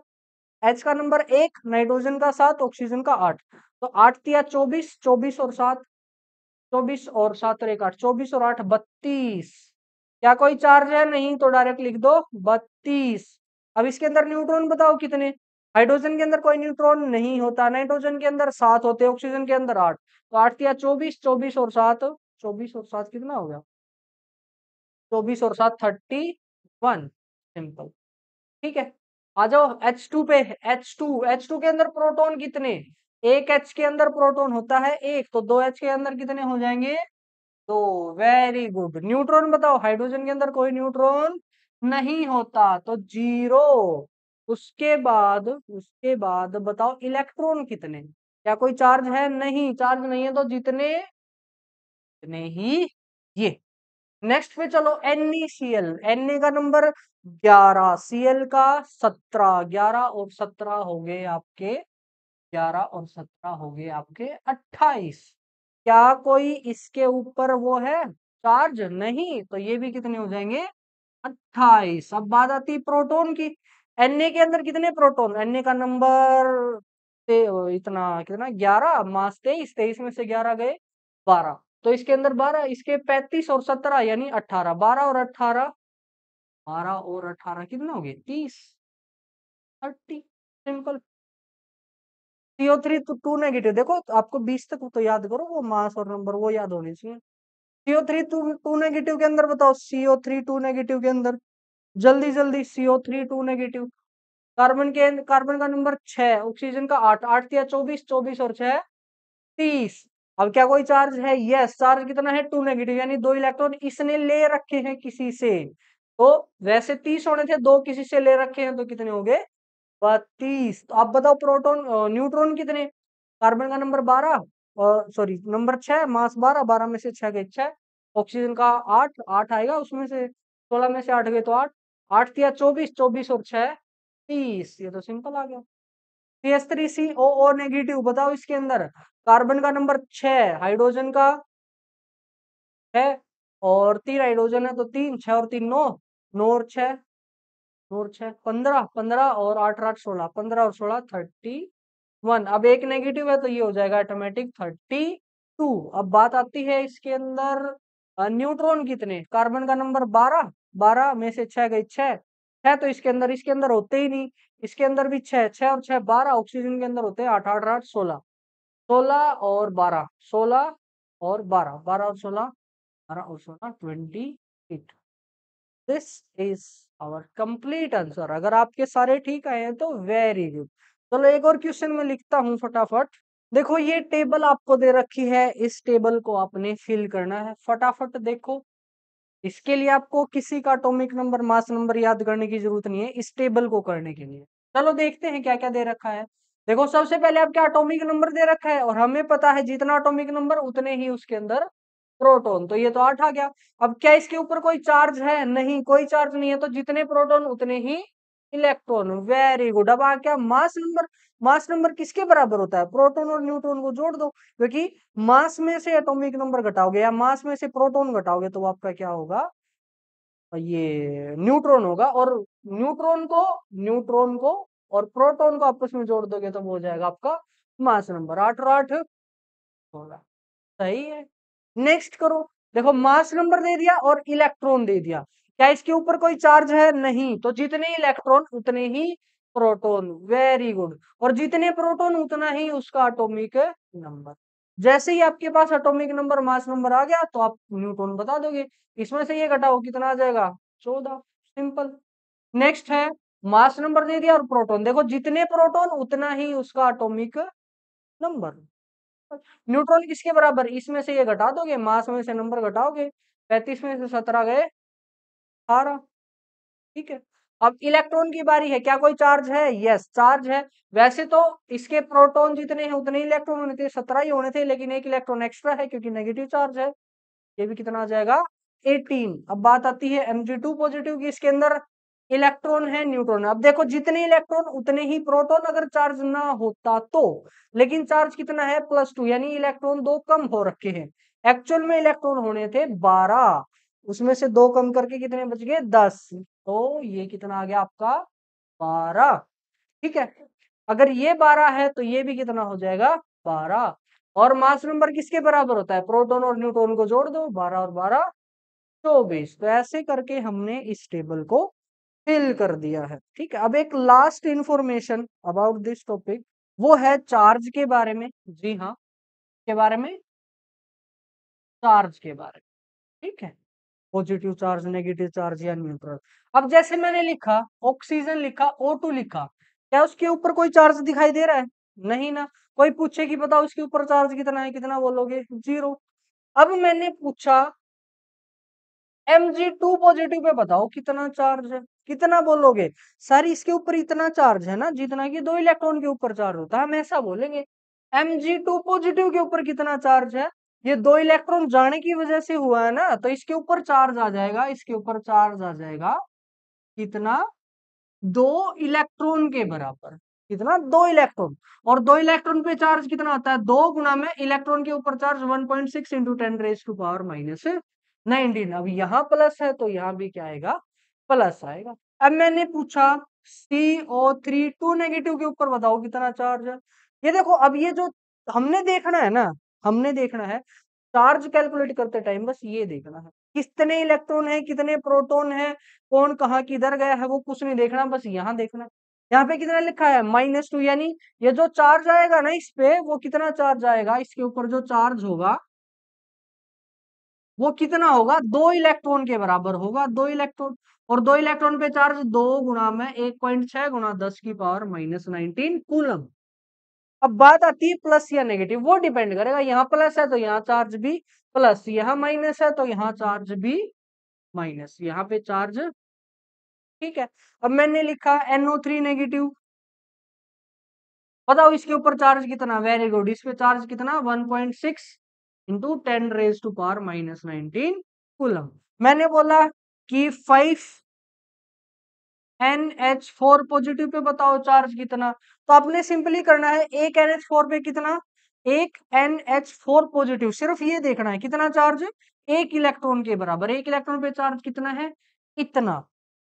H का नंबर 1, नाइट्रोजन का 7, ऑक्सीजन का 8, तो 8 दिया 24, 24 और 7, 24 और 7 और 1 8, 24 और 8 32। क्या कोई चार्ज है, नहीं, तो डायरेक्ट लिख दो 32। अब इसके अंदर न्यूट्रॉन बताओ कितने, हाइड्रोजन के अंदर कोई न्यूट्रॉन नहीं होता, नाइट्रोजन के अंदर 7 होते हैं, ऑक्सीजन के अंदर 8। तो 8 या 24, 24 और 7, 24 और 7 कितना हो गया? 24 और 7 31। सिंपल। ठीक है। आ जाओ H2 पे। H2 के अंदर प्रोटॉन कितने? एक H के अंदर प्रोटॉन होता है एक, तो दो H के अंदर कितने हो जाएंगे? तो वेरी गुड। न्यूट्रॉन बताओ, हाइड्रोजन के अंदर कोई न्यूट्रॉन नहीं होता, तो 0। उसके बाद बताओ इलेक्ट्रॉन कितने? क्या कोई चार्ज है? नहीं, चार्ज नहीं है, तो जितने उतने ही ये। नेक्स्ट पे चलो, NeCl। Na का नंबर 11, Cl का 17। 11 हो गए आपके 28। क्या कोई इसके ऊपर वो है चार्ज? नहीं, तो ये भी कितने हो जाएंगे? 28। अब बात आती है प्रोटॉन की। Na के अंदर कितने प्रोटॉन? Na का नंबर इतना कितना 11, मास 23, 23 में से 11 गए 12। तो इसके अंदर 12, इसके 35 और 17 यानी 18। 12 और 18 कितना हो गए? 30। 30। सिंपल। CO3 तो 2 नेगेटिव। देखो आपको 20 तक तो याद करो, वो मास और नंबर वो याद होने चाहिए। CO3 टू नेगेटिव के अंदर बताओ, CO3 2 नेगेटिव के अंदर जल्दी जल्दी। CO3 2 negative. कार्बन का नंबर 6, ऑक्सीजन का 8। 8 या 24, 24 और 6 30। अब क्या कोई चार्ज है? यस। चार्ज कितना है? 2 नेगेटिव, यानी 2 इलेक्ट्रॉन इसने ले रखे हैं किसी से। तो वैसे 30 होने थे, 2 किसी से ले रखे हैं, तो कितने हो गए? 32। तो अब बताओ प्रोटॉन न्यूट्रॉन कितने? कार्बन का नंबर 12, और सॉरी नंबर 6, मास 12। 12 में से 6 गए 6। ऑक्सीजन का 8, 8 आएगा उसमें से। 16 में से 8 गए तो 8। 8 या 24, 24 और 6 30। ये तो सिंपल आ गया। CH3COO नेगेटिव बताओ इसके अंदर। कार्बन का नंबर 6, हाइड्रोजन का है, और 3 हाइड्रोजन है, तो 3, 6 और 3 9। 9 और 6, 9 और 6 15। 15 और 8 8 16। 15 और 16 31। अब एक नेगेटिव है, तो ये हो जाएगा ऑटोमेटिक 32। अब बात आती है इसके अंदर न्यूट्रॉन कितने? कार्बन का नंबर 12। 12 में से 6 गई 6। 6 तो इसके अंदर होते ही नहीं। इसके अंदर भी 6, 6 और 6 12। ऑक्सीजन के अंदर होते हैं 8 8 8 16। 16 और 12, 16 और 12, 12 और 16, 12 और 16 28। This is our complete answer. अगर आपके सारे ठीक आए हैं तो वेरी गुड। चलो एक और क्वेश्चन में लिखता हूँ फटाफट। देखो ये टेबल आपको दे रखी है, इस टेबल को आपने फिल करना है फटाफट। देखो इसके लिए आपको किसी का एटॉमिक नंबर, मास नंबर याद करने की जरूरत नहीं है इस टेबल को करने के लिए। चलो देखते हैं क्या क्या दे रखा है। देखो सबसे पहले आपका एटॉमिक नंबर दे रखा है, और हमें पता है जितना एटॉमिक नंबर उतने ही उसके अंदर प्रोटॉन। तो ये तो 8 आ गया। अब क्या इसके ऊपर कोई चार्ज है? नहीं, कोई चार्ज नहीं है, तो जितने प्रोटॉन उतने ही इलेक्ट्रॉन। Very good. अब आ क्या मास नंबर? मास नंबर किसके बराबर होता है? प्रोटॉन और न्यूट्रॉन को जोड़ दो, क्योंकि मास में से एटॉमिक नंबर घटाओगे या मास में से प्रोटॉन घटाओगे तो आपका क्या होगा? ये न्यूट्रॉन होगा। और न्यूट्रॉन को और प्रोटॉन को आपस में जोड़ दोगे तो वो हो जाएगा आपका मास नंबर। 8 और 8 16। सही है। नेक्स्ट करो। देखो मास नंबर दे दिया और इलेक्ट्रॉन दे दिया। क्या इसके ऊपर कोई चार्ज है? नहीं, तो जितने इलेक्ट्रॉन उतने ही प्रोटॉन। Very good. और जितने प्रोटॉन उतना ही उसका एटॉमिक नंबर। जैसे ही आपके पास एटॉमिक नंबर, मास नंबर आ गया, तो आप न्यूट्रॉन बता दोगे। इसमें से ये घटाओ, कितना आ जाएगा? 14। सिंपल। नेक्स्ट है मास नंबर दे दिया और प्रोटॉन। देखो जितने प्रोटॉन उतना ही उसका एटॉमिक नंबर। न्यूट्रॉन किसके बराबर? इसमें से ये घटा दोगे, मास में से नंबर घटाओगे। 35 में से 17 गए 18। ठीक है। अब इलेक्ट्रॉन की बारी है। क्या कोई चार्ज है? यस, चार्ज है। वैसे तो इसके प्रोटॉन जितने हैं उतने इलेक्ट्रॉन होने थे, 17 ही होने थे, लेकिन एक इलेक्ट्रॉन एक्स्ट्रा है क्योंकि नेगेटिव चार्ज है। ये भी कितना आ जाएगा? 18। अब बात आती है Mg2 पॉजिटिव की। इसके अंदर इलेक्ट्रॉन है, न्यूट्रॉन है। अब देखो जितने इलेक्ट्रॉन उतने ही प्रोटॉन, अगर चार्ज ना होता तो। लेकिन चार्ज कितना है? +2, यानी इलेक्ट्रॉन 2 कम हो रखे हैं। एक्चुअल में इलेक्ट्रॉन होने थे 12, उसमें से 2 कम करके कितने बच गए? 10। तो ये कितना आ गया आपका? 12। ठीक है। अगर ये 12 है तो ये भी कितना हो जाएगा? 12। और मास नंबर किसके बराबर होता है? प्रोटॉन और न्यूट्रॉन को जोड़ दो, 12 और 12 24। तो ऐसे करके हमने इस टेबल को फिल कर दिया है। ठीक है, अब एक last information about this topic, वो है चार्ज के बारे में। जी हाँ, के बारे में, चार्ज के बारे में। ठीक है, पॉजिटिव चार्ज, नेगेटिव चार्ज या न्यूट्रल। अब जैसे मैंने लिखा ऑक्सीजन, लिखा O2 लिखा, क्या उसके ऊपर कोई चार्ज दिखाई दे रहा है? नहीं ना। कोई पूछे कि बताओ उसके ऊपर चार्ज कितना है, कितना बोलोगे? 0। अब मैंने पूछा Mg2 पॉजिटिव पे बताओ कितना चार्ज है, कितना बोलोगे? सर इसके ऊपर इतना चार्ज है ना जितना कि 2 इलेक्ट्रॉन के ऊपर चार्ज होता है, हम ऐसा बोलेंगे। Mg2 पॉजिटिव के ऊपर कितना चार्ज है? ये 2 इलेक्ट्रॉन जाने की वजह से हुआ है ना, तो इसके ऊपर चार्ज आ जाएगा, इसके ऊपर चार्ज आ जाएगा कितना? 2 इलेक्ट्रॉन के बराबर। कितना? 2 इलेक्ट्रॉन। और 2 इलेक्ट्रॉन पे चार्ज कितना आता है? 2 गुना में इलेक्ट्रॉन के ऊपर charge 1.6 into 10 raise to power minus 19। अब यहाँ प्लस है तो यहाँ भी क्या आएगा? प्लस आएगा। अब मैंने पूछा CO3 2 नेगेटिव के ऊपर बताओ कितना चार्ज है। ये देखो, अब ये जो हमने देखना है ना, हमने देखना है चार्ज कैलकुलेट करते टाइम, बस ये देखना है कितने इलेक्ट्रॉन है, कितने प्रोटॉन है, कौन कहाँ किधर गया है, वो कुछ नहीं देखना, बस यहाँ देखना। यहाँ पे कितना लिखा है? -2, यानी ये जो चार्ज आएगा ना इस पे, वो कितना चार्ज आएगा इसके ऊपर? जो चार्ज होगा वो कितना होगा? 2 इलेक्ट्रॉन के बराबर होगा, 2 इलेक्ट्रॉन। और 2 इलेक्ट्रॉन पे चार्ज 2 गुणा में 1.6 गुणा 10 की पावर -19 कूलम। अब बात आती है प्लस या नेगेटिव, वो डिपेंड करेगा, यहाँ प्लस है तो यहाँ चार्ज भी प्लस, यहाँ माइनस है तो यहाँ चार्ज भी माइनस, यहाँ पे चार्ज। ठीक है, अब मैंने लिखा NO3 नेगेटिव, बताओ इसके ऊपर चार्ज कितना? वेरी गुड, इस पे चार्ज कितना? 1.6 into 10 raise to power -19 coulomb. मैंने बोला कि 5 NH4 पॉजिटिव पे बताओ चार्ज कितना। तो आपने सिंपली करना है, एक NH4 पे कितना? एक NH4 पॉजिटिव, सिर्फ ये देखना है कितना चार्ज है, 1 इलेक्ट्रॉन के बराबर। 1 इलेक्ट्रॉन पे चार्ज कितना है? इतना।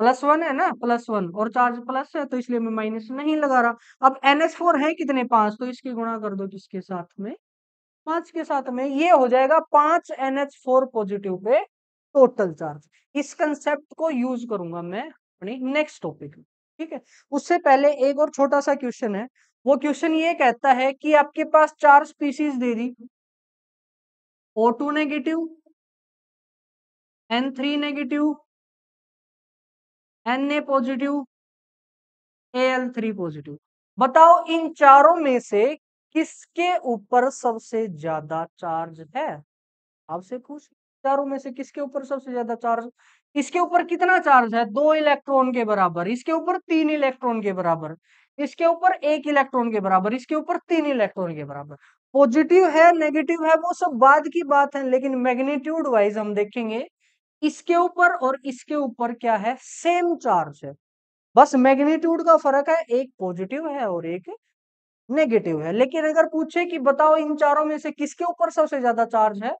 +1 है ना, +1, और चार्ज प्लस है तो इसलिए मैं माइनस नहीं लगा रहा। अब NH4 है कितने? 5, तो इसकी गुणा कर दो किसके साथ में? 5 के साथ में। ये हो जाएगा 5 NH4 positive pay total charge. इस कंसेप्ट को यूज करूंगा मैं अपनी नेक्स्ट टॉपिक में। ठीक है, उससे पहले एक और छोटा सा क्वेश्चन है। वो क्वेश्चन ये कहता है कि आपके पास 4 स्पीशीज दे दी, O2 negative, N3 negative, Na positive, Al3 positive. बताओ इन चारों में से किसके ऊपर सबसे ज्यादा चार्ज है? आपसे पूछ, चारों में से किसके ऊपर सबसे ज्यादा चार्ज? इसके ऊपर कितना चार्ज है? 2 इलेक्ट्रॉन के बराबर। इसके ऊपर 3 इलेक्ट्रॉन के बराबर। इसके ऊपर 1 इलेक्ट्रॉन के बराबर। इसके ऊपर 3 इलेक्ट्रॉन के बराबर। पॉजिटिव है, नेगेटिव है, वो सब बाद की बात है, लेकिन मैग्नीट्यूड वाइज हम देखेंगे इसके ऊपर और इसके ऊपर क्या है? सेम चार्ज है, बस मैग्नीट्यूड का फर्क है, एक पॉजिटिव है और एक नेगेटिव है। लेकिन अगर पूछे कि बताओ इन चारों में से किसके ऊपर सबसे ज्यादा चार्ज है,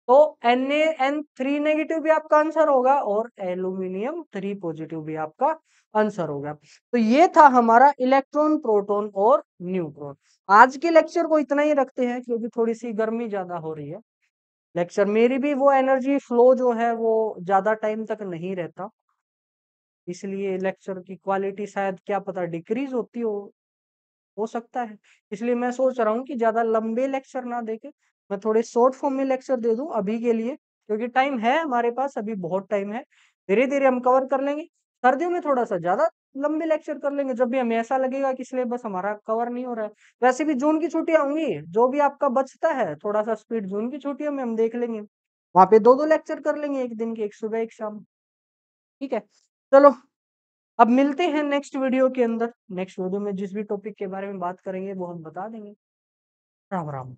तो NaN3 नेगेटिव भी आपका आंसर होगा और एल्यूमिनियम 3 पॉजिटिव भी आपका आंसर होगा। तो ये था हमारा इलेक्ट्रॉन, प्रोटॉन और न्यूट्रॉन। आज के लेक्चर को इतना ही रखते हैं क्योंकि थोड़ी सी गर्मी ज्यादा हो रही है। लेक्चर मेरी भी वो एनर्जी फ्लो जो है वो ज्यादा टाइम तक नहीं रहता, इसलिए लेक्चर की क्वालिटी शायद क्या पता डिक्रीज होती हो सकता है। इसलिए मैं सोच रहा हूँ कि ज्यादा लंबे लेक्चर ना देके मैं थोड़े शॉर्ट फॉर्म में लेक्चर दे दूं अभी के लिए, क्योंकि टाइम है हमारे पास, अभी बहुत टाइम है, धीरे धीरे हम कवर कर लेंगे। सर्दियों में थोड़ा सा ज्यादा लंबे लेक्चर कर लेंगे जब भी हमें ऐसा लगेगा कि सिलेबस हमारा कवर नहीं हो रहा है। वैसे भी जून की छुट्टियां होंगी, जो भी आपका बचता है थोड़ा सा स्पीड जून की छुट्टियों में हम देख लेंगे, वहां पे 2-2 लेक्चर कर लेंगे, एक दिन के, एक सुबह एक शाम। ठीक है, चलो अब मिलते हैं नेक्स्ट वीडियो के अंदर। नेक्स्ट वीडियो में जिस भी टॉपिक के बारे में बात करेंगे वो हम बता देंगे। राम राम।